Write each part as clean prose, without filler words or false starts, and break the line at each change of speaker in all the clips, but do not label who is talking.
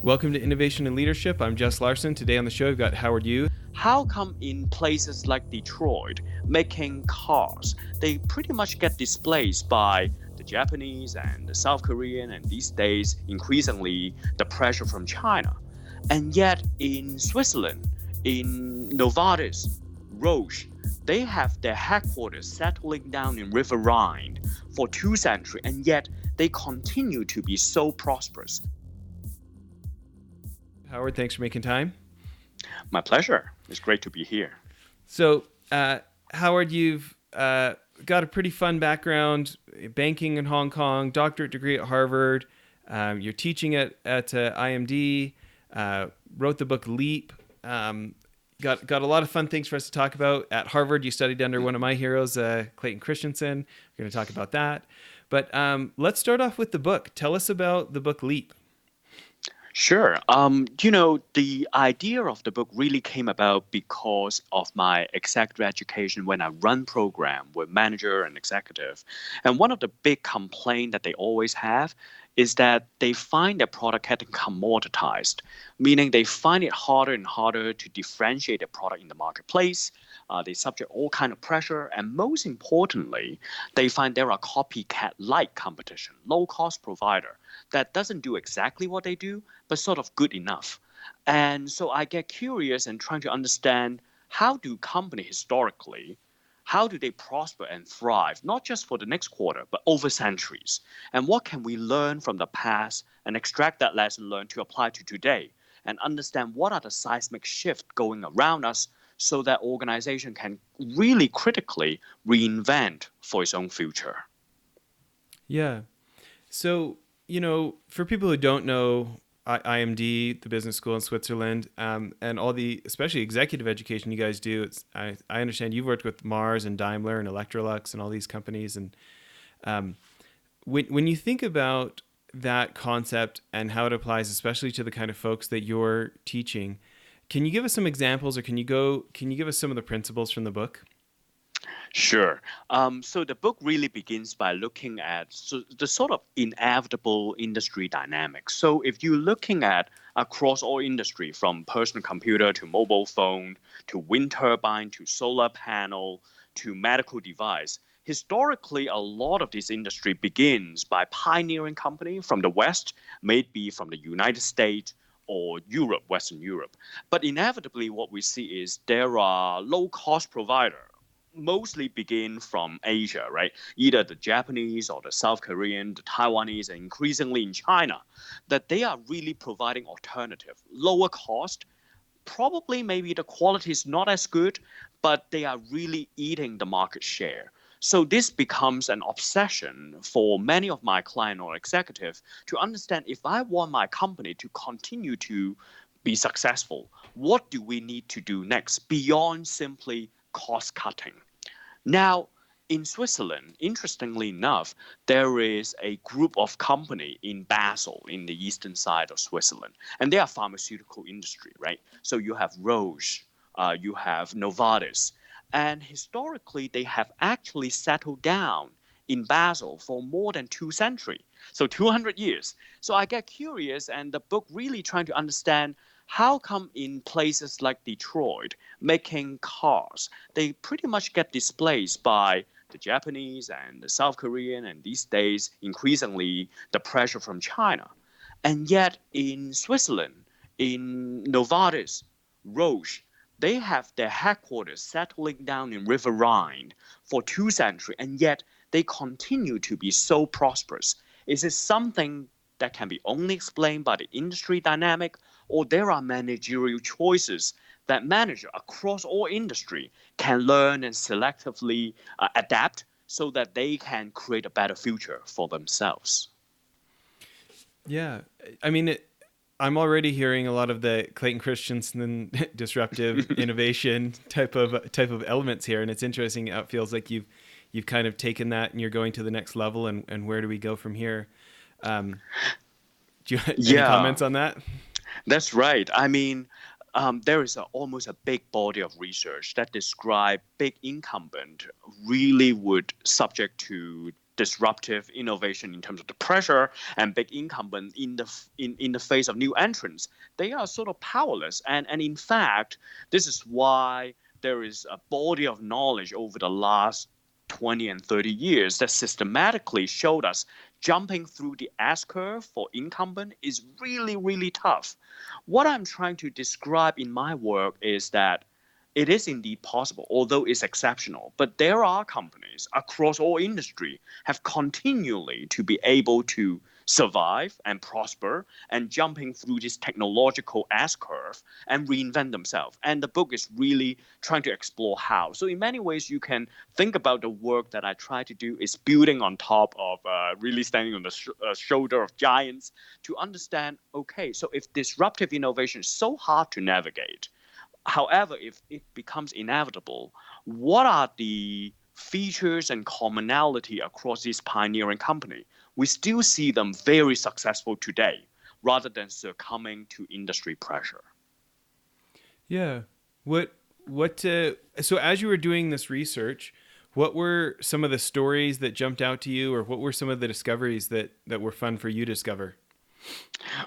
Welcome to Innovation and Leadership. I'm Jess Larson. Today on the show, we've got Howard Yu.
How come in places like Detroit, making cars, they pretty much get displaced by the Japanese and the South Korean, and these days, increasingly, the pressure from China? And yet, in Switzerland, in Novartis, Roche, they have their headquarters settling down in River Rhine for 2 centuries, and yet they continue to be so prosperous.
Howard, thanks for making time.
My pleasure. It's great to be here.
So, Howard, you've got a pretty fun background, banking in Hong Kong, doctorate degree at Harvard. You're teaching at IMD, wrote the book Leap. Got a lot of fun things for us to talk about. At Harvard, you studied under one of my heroes, Clayton Christensen. We're going to talk about that. But let's start off with the book. Tell us about the book Leap.
Sure. The idea of the book really came about because of my executive education when I run program with manager and executive. And one of the big complaints that they always have is that they find their product getting commoditized, meaning they find it harder and harder to differentiate their product in the marketplace. They subject all kind of pressure, and most importantly, they find there are copycat-like competition, low-cost provider that doesn't do exactly what they do, but sort of good enough. And so I get curious and trying to understand how do companies historically, how do they prosper and thrive, not just for the next quarter, but over centuries? And what can we learn from the past and extract that lesson learned to apply to today and understand what are the seismic shifts going around us so that organization can really critically reinvent for its own future.
Yeah. So, for people who don't know IMD, the business school in Switzerland, and all the, especially executive education you guys do, I understand you've worked with Mars and Daimler and Electrolux and all these companies. And when you think about that concept and how it applies, especially to the kind of folks that you're teaching, can you give us some examples, or can you give us some of the principles from the book?
Sure. So the book really begins by looking at the sort of inevitable industry dynamics. So if you're looking at across all industry, from personal computer to mobile phone to wind turbine to solar panel to medical device, historically, a lot of this industry begins by pioneering company from the West, maybe from the United States or Europe, Western Europe. But inevitably, what we see is there are low-cost providers, mostly begin from Asia, right? Either the Japanese or the South Korean, the Taiwanese, and increasingly in China, that they are really providing alternative, lower cost. Probably maybe the quality is not as good, but they are really eating the market share. So this becomes an obsession for many of my clients or executives to understand, if I want my company to continue to be successful, what do we need to do next beyond simply cost cutting? Now, in Switzerland, interestingly enough, there is a group of company in Basel, in the eastern side of Switzerland, and they are pharmaceutical industry, right? So you have Roche, you have Novartis, and historically they have actually settled down in Basel for more than 2 centuries, so 200 years. So I get curious, and the book really trying to understand how come in places like Detroit, making cars, they pretty much get displaced by the Japanese and the South Korean, and these days, increasingly, the pressure from China. And yet in Switzerland, in Novartis, Roche, they have their headquarters settling down in River Rhine for 2 centuries, and yet they continue to be so prosperous. Is it something that can be only explained by the industry dynamic, or there are managerial choices that managers across all industry can learn and selectively adapt so that they can create a better future for themselves?
Yeah. I mean, I'm already hearing a lot of the Clayton Christensen disruptive innovation type of elements here, and it's interesting. It feels like you've kind of taken that and you're going to the next level, and where do we go from here? Do you have any comments on that?
That's right. I mean, there is almost a big body of research that describe big incumbent really would subject to disruptive innovation in terms of the pressure and big incumbent in the face of new entrants, they are sort of powerless. And in fact, this is why there is a body of knowledge over the last 20 and 30 years that systematically showed us jumping through the S-curve for incumbent is really, really tough. What I'm trying to describe in my work is that it is indeed possible, although it's exceptional. But there are companies across all industry have continually to be able to survive and prosper and jumping through this technological S-curve and reinvent themselves. And the book is really trying to explore how. So in many ways, you can think about the work that I try to do is building on top of really standing on the shoulder of giants to understand, okay, so if disruptive innovation is so hard to navigate, however, if it becomes inevitable, what are the features and commonality across this pioneering company? We still see them very successful today rather than succumbing to industry pressure.
Yeah. So as you were doing this research, what were some of the stories that jumped out to you, or what were some of the discoveries that were fun for you to discover?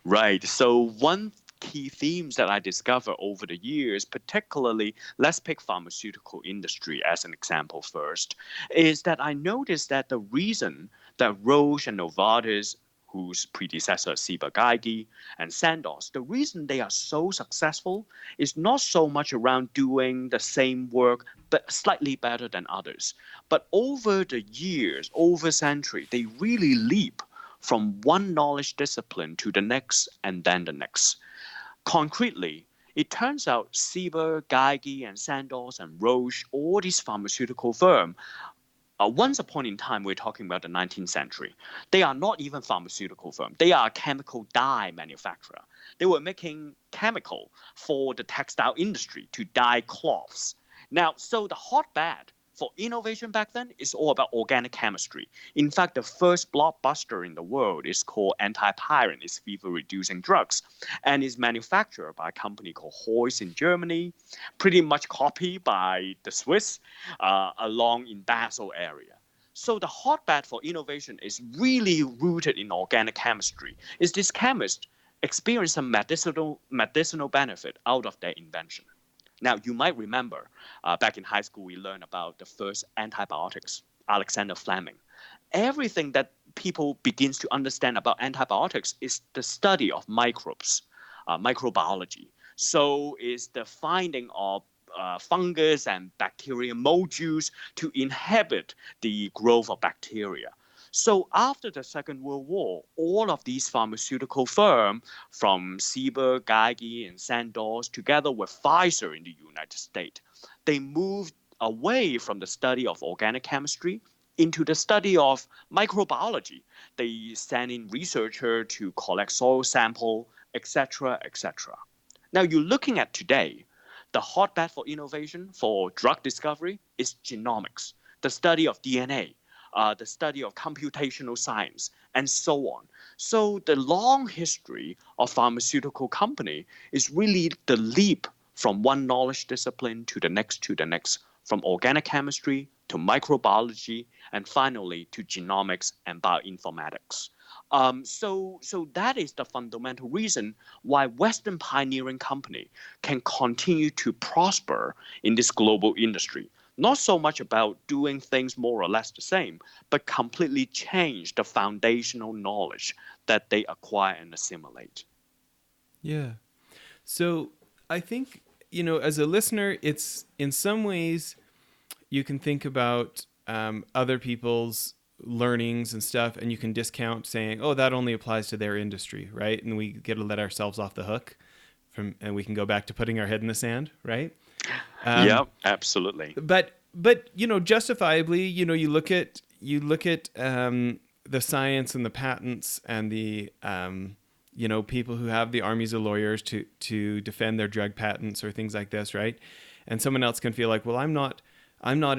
Right. So one key themes that I discovered over the years, particularly, let's pick pharmaceutical industry as an example first, is that I noticed that the reason that Roche and Novartis, whose predecessor Ciba-Geigy and Sandoz, the reason they are so successful is not so much around doing the same work but slightly better than others. But over the years, over century, they really leap from one knowledge discipline to the next and then the next. Concretely, it turns out Ciba, Geigy, and Sandoz and Roche, all these pharmaceutical firms, once upon in time, we're talking about the 19th century. They are not even pharmaceutical firms. They are a chemical dye manufacturer. They were making chemical for the textile industry to dye cloths. Now, so the hotbed for innovation back then is all about organic chemistry. In fact, the first blockbuster in the world is called antipyrin. It's fever-reducing drugs, and is manufactured by a company called Heuss in Germany, pretty much copied by the Swiss along in Basel area. So the hotbed for innovation is really rooted in organic chemistry. Is this chemist experience some medicinal benefit out of their invention? Now, you might remember back in high school, we learned about the first antibiotics, Alexander Fleming. Everything that people begins to understand about antibiotics is the study of microbes, microbiology. So is the finding of fungus and bacteria modules to inhibit the growth of bacteria. So after the Second World War, all of these pharmaceutical firms, from Ciba, Geigy, and Sandoz, together with Pfizer in the United States, they moved away from the study of organic chemistry into the study of microbiology. They sent in researchers to collect soil sample, etc., etc. Now you're looking at today, the hotbed for innovation for drug discovery is genomics, the study of DNA. The study of computational science, and so on. So the long history of pharmaceutical company is really the leap from one knowledge discipline to the next, from organic chemistry to microbiology, and finally to genomics and bioinformatics. So that is the fundamental reason why Western pioneering company can continue to prosper in this global industry. Not so much about doing things more or less the same, but completely change the foundational knowledge that they acquire and assimilate.
Yeah. So I think, as a listener, it's in some ways you can think about other people's learnings and stuff, and you can discount saying, oh, that only applies to their industry, right? And we get to let ourselves off the hook and we can go back to putting our head in the sand, right?
Yeah, absolutely.
But justifiably, you look at the science and the patents and the people who have the armies of lawyers to defend their drug patents or things like this, right? And someone else can feel like, well, I'm not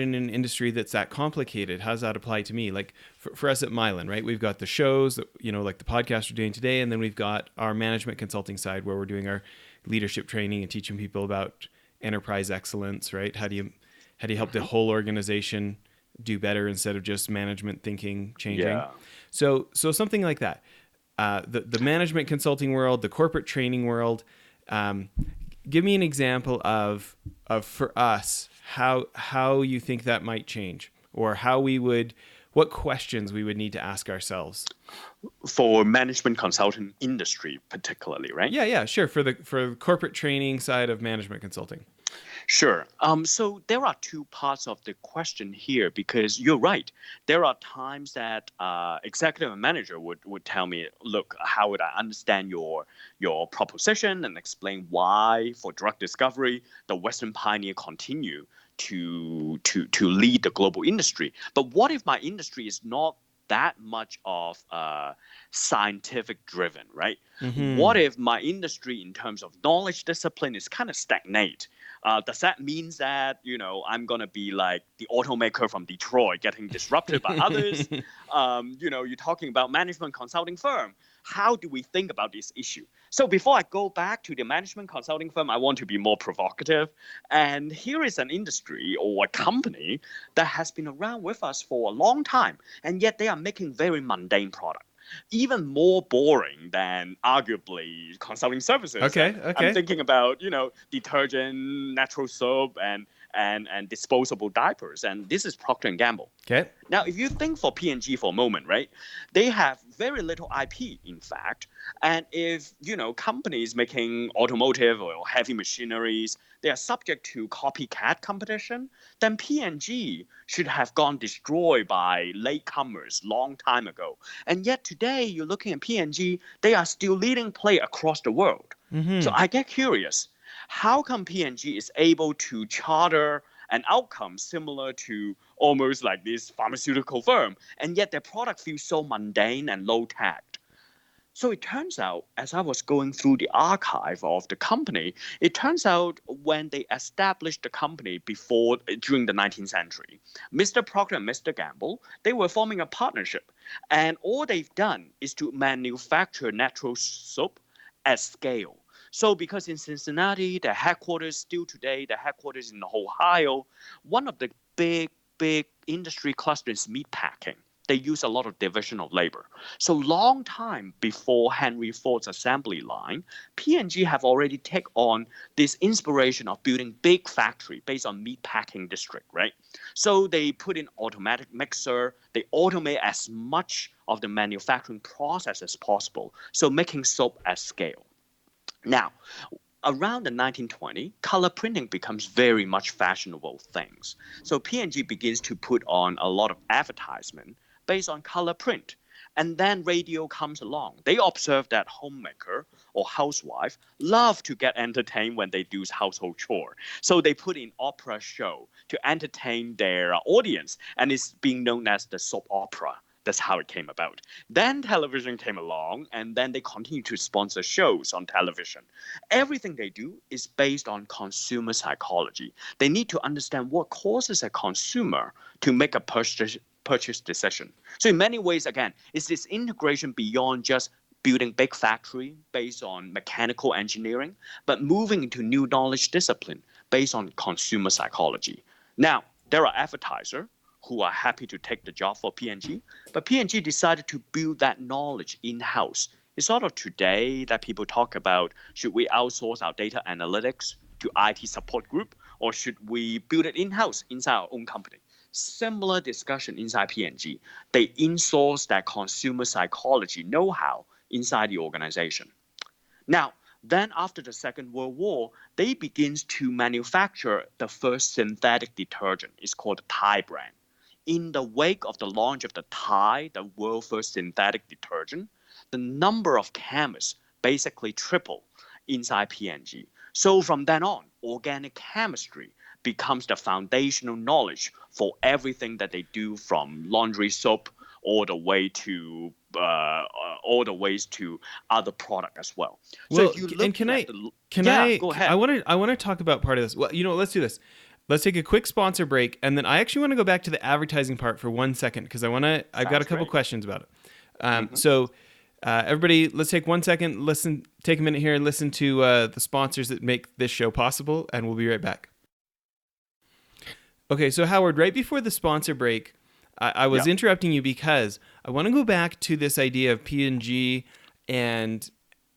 in an industry that's that complicated. How does that apply to me? Like for us at Mylan, right? We've got the shows that, like the podcast we're doing today, and then we've got our management consulting side where we're doing our leadership training and teaching people about enterprise excellence, right? How do you help the whole organization do better instead of just management thinking changing.
Yeah.
So something like that. The management consulting world, the corporate training world. Give me an example of for us how you think that might change, or what questions we would need to ask ourselves.
For management consulting industry particularly, right?
Yeah, sure. For the corporate training side of management consulting.
Sure. So there are two parts of the question here, because you're right. There are times that executive manager would tell me, look, how would I understand your proposition and explain why for drug discovery the Western pioneer continue to lead the global industry. But what if my industry is not that much of scientific driven, right?
Mm-hmm.
What if my industry in terms of knowledge discipline is kind of stagnate? Does that mean that, I'm going to be like the automaker from Detroit getting disrupted by others? You're talking about management consulting firm. How do we think about this issue? So before I go back to the management consulting firm, I want to be more provocative. And here is an industry or a company that has been around with us for a long time, and yet they are making very mundane product, even more boring than arguably consulting services.
Okay.
I'm thinking about, detergent, natural soap, and disposable diapers. And this is Procter & Gamble.
Okay.
Now, if you think for P&G for a moment, right, they have very little IP, in fact. And if, companies making automotive or heavy machineries, they are subject to copycat competition, then P&G should have gone destroyed by latecomers long time ago. And yet today, you're looking at P&G, they are still leading play across the world.
Mm-hmm.
So I get curious. How come P&G is able to charter an outcome similar to almost like this pharmaceutical firm, and yet their product feels so mundane and low-tagged? So it turns out, as I was going through the archive of the company, it turns out when they established the company during the 19th century, Mr. Procter and Mr. Gamble, they were forming a partnership. And all they've done is to manufacture natural soap at scale. So because in Cincinnati, the headquarters still today, the headquarters in Ohio, one of the big industry clusters is meat packing. They use a lot of division of labor. So long time before Henry Ford's assembly line, P&G have already taken on this inspiration of building big factory based on meat packing district, right? So they put in automatic mixer. They automate as much of the manufacturing process as possible. So making soap at scale. Now, around the 1920s, color printing becomes very much fashionable things. So P&G begins to put on a lot of advertisement based on color print. And then radio comes along. They observe that homemaker or housewife love to get entertained when they do household chore. So they put in opera show to entertain their audience, and it's being known as the soap opera. That's how it came about. Then television came along, and then they continue to sponsor shows on television. Everything they do is based on consumer psychology. They need to understand what causes a consumer to make a purchase decision. So in many ways, again, it's this integration beyond just building big factory based on mechanical engineering, but moving into new knowledge discipline based on consumer psychology. Now, there are advertisers who are happy to take the job for P&G, but P&G decided to build that knowledge in-house. It's sort of today that people talk about, should we outsource our data analytics to IT support group, or should we build it in-house inside our own company? Similar discussion inside P&G. They insource that consumer psychology know-how inside the organization. Now, then after the Second World War, they begin to manufacture the first synthetic detergent. It's called the Tide brand. In the wake of the launch of the Tide, the world's first synthetic detergent, the number of chemists basically tripled inside P&G. So from then on, organic chemistry becomes the foundational knowledge for everything that they do, from laundry soap all the ways to other product as well.
Well, so if you look go ahead. I want to talk about part of this. Well, let's do this. Let's take a quick sponsor break, and then I actually want to go back to the advertising part for 1 second, because I've got a couple questions about it. So everybody, let's take 1 second, take a minute here and listen to the sponsors that make this show possible, and we'll be right back. Okay, so Howard, right before the sponsor break, I was
Yeah.
interrupting you because I want to go back to this idea of P&G and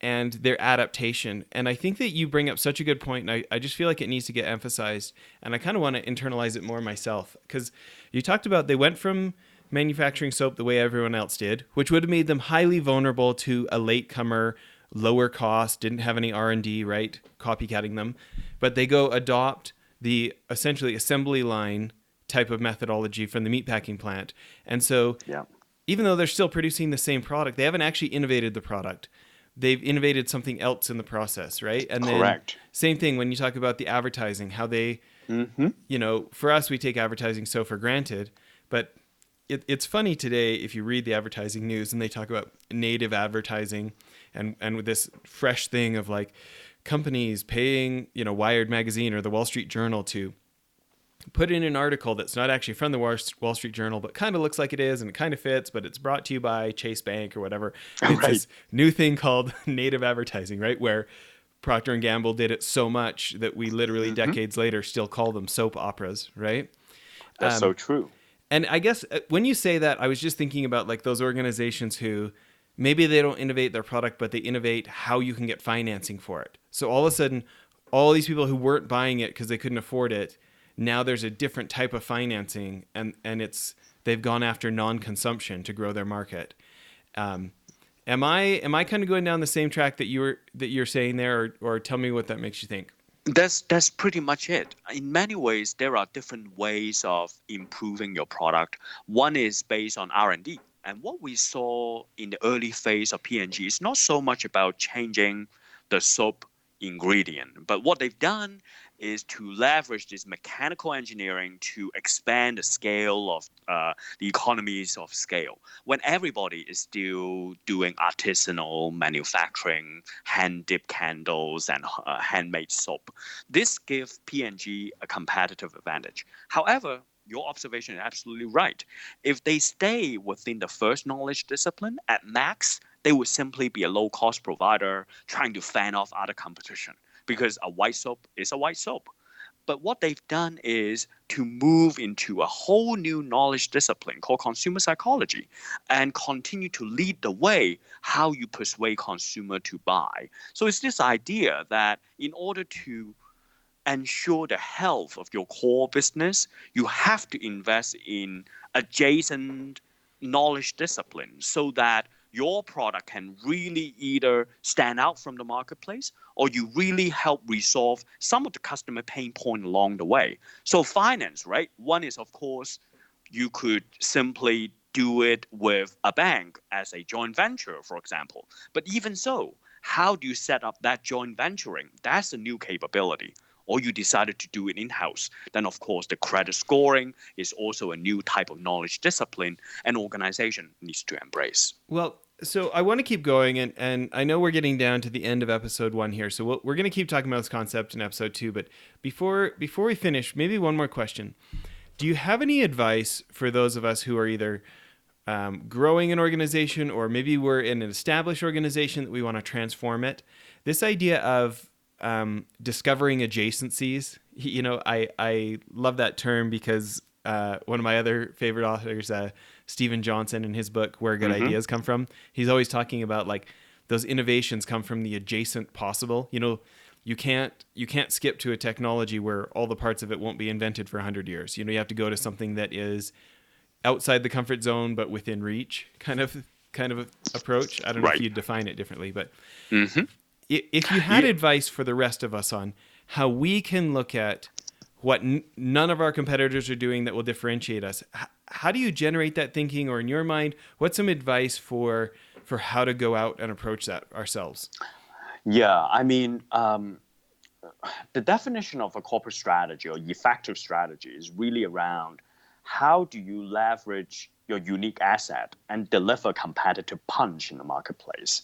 and their adaptation. And I think that you bring up such a good point, and I just feel like it needs to get emphasized. And I kind of want to internalize it more myself because you talked about they went from manufacturing soap the way everyone else did, which would have made them highly vulnerable to a latecomer, lower cost, didn't have any R&D, right? Copycatting them. But they go adopt the essentially assembly line type of methodology from the meatpacking plant. And so
Yeah.
even though they're still producing the same product, they haven't actually innovated the product. They've innovated something else in the process, right? And then
Correct.
same thing when you talk about the advertising, how they, for us, we take advertising so for granted, but it's funny today if you read the advertising news and they talk about native advertising and with this fresh thing of like companies paying, Wired Magazine or the Wall Street Journal to put in an article that's not actually from the Wall Street Journal, but kind of looks like it is and it kind of fits, but it's brought to you by Chase Bank or whatever. It's
Right.
this new thing called native advertising, right? Where Procter & Gamble did it so much that we literally decades later still call them soap operas, right?
That's so true.
And I guess when you say that, I was just thinking about like those organizations who maybe they don't innovate their product, but they innovate how you can get financing for it. So all of a sudden, all these people who weren't buying it because they couldn't afford it, now there's a different type of financing, and they've gone after non-consumption to grow their market. Am I kind of going down the same track that you're saying there, or tell me what that makes you think?
That's pretty much it. In many ways, there are different ways of improving your product. One is based on R&D. And what we saw in the early phase of P&G is not so much about changing the soap ingredient, but what they've done is to leverage this mechanical engineering to expand the scale of the economies of scale when everybody is still doing artisanal manufacturing, hand dipped candles and handmade soap. This gives P&G a competitive advantage. However, your observation is absolutely right. If they stay within the first knowledge discipline at max, they would simply be a low-cost provider trying to fan off other competition because a white soap is a white soap. But what they've done is to move into a whole new knowledge discipline called consumer psychology and continue to lead the way how you persuade consumer to buy. So it's this idea that in order to ensure the health of your core business, you have to invest in adjacent knowledge disciplines so that your product can really either stand out from the marketplace or you really help resolve some of the customer pain point along the way. So finance, right? One is, of course, you could simply do it with a bank as a joint venture, for example. But even so, how do you set up that joint venturing? That's a new capability. Or you decided to do it in-house, then of course the credit scoring is also a new type of knowledge discipline an organization needs to embrace.
Well, so I want to keep going, and I know we're getting down to the end of episode 1 here, so we're going to keep talking about this concept in episode 2, but before we finish, maybe one more question. Do you have any advice for those of us who are either growing an organization or maybe we're in an established organization that we want to transform it? This idea of discovering adjacencies. I love that term because one of my other favorite authors, Steven Johnson, in his book Where Good Ideas Come From, he's always talking about like those innovations come from the adjacent possible. You can't skip to a technology where all the parts of it won't be invented for 100 years. You have to go to something that is outside the comfort zone but within reach kind of approach. I don't know if you'd define it differently, but if you had advice for the rest of us on how we can look at what none of our competitors are doing that will differentiate us, how do you generate that thinking? Or in your mind, what's some advice for how to go out and approach that ourselves?
Yeah, I mean, the definition of a corporate strategy or effective strategy is really around how do you leverage your unique asset and deliver a competitive punch in the marketplace.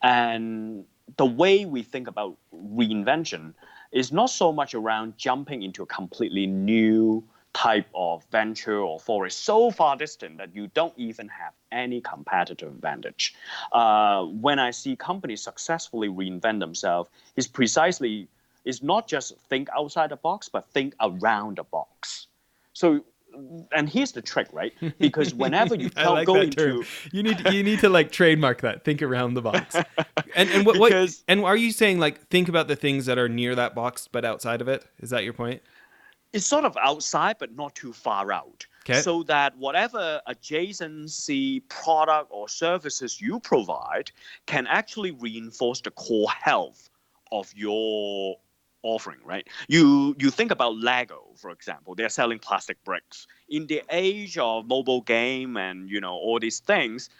And the way we think about reinvention is not so much around jumping into a completely new type of venture or forest so far distant that you don't even have any competitive advantage. When I see companies successfully reinvent themselves, it's not just think outside the box, but think around the box. So, and here's the trick, right? Because whenever you
I like
go
that term.
into
You need to like trademark that. Think around the box. And what
because
and are you saying like think about the things that are near that box but outside of it? Is that your point?
it's sort of outside but not too far out,
Okay.
so that whatever adjacency product or services you provide can actually reinforce the core health of your offering, right? You think about Lego, for example. They're selling plastic bricks in the age of mobile game and all these things.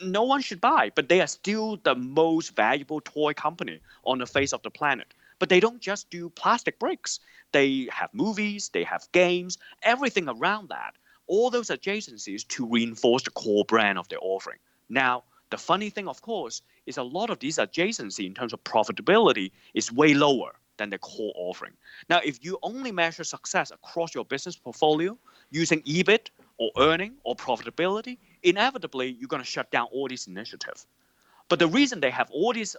No one should buy, but they are still the most valuable toy company on the face of the planet. But they don't just do plastic bricks. They have movies, they have games, everything around that. All those adjacencies to reinforce the core brand of their offering. Now, the funny thing, of course, is a lot of these adjacency in terms of profitability is way lower than the core offering. Now, if you only measure success across your business portfolio using EBIT or earning or profitability, inevitably you're going to shut down all these initiatives. But the reason they have all these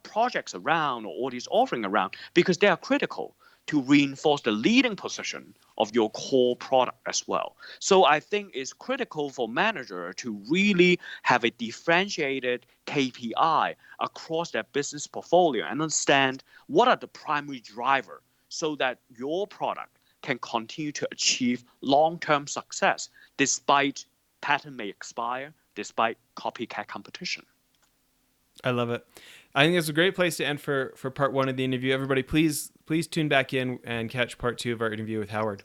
projects around or all these offering around because they are critical to reinforce the leading position of your core product as well. So I think it's critical for manager to really have a differentiated KPI across their business portfolio and understand what are the primary driver so that your product can continue to achieve long-term success despite patent may expire, despite copycat competition.
I love it. I think it's a great place to end for part one of the interview. Everybody, please tune back in and catch part two of our interview with Howard.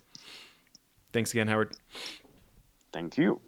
Thanks again, Howard.
Thank you.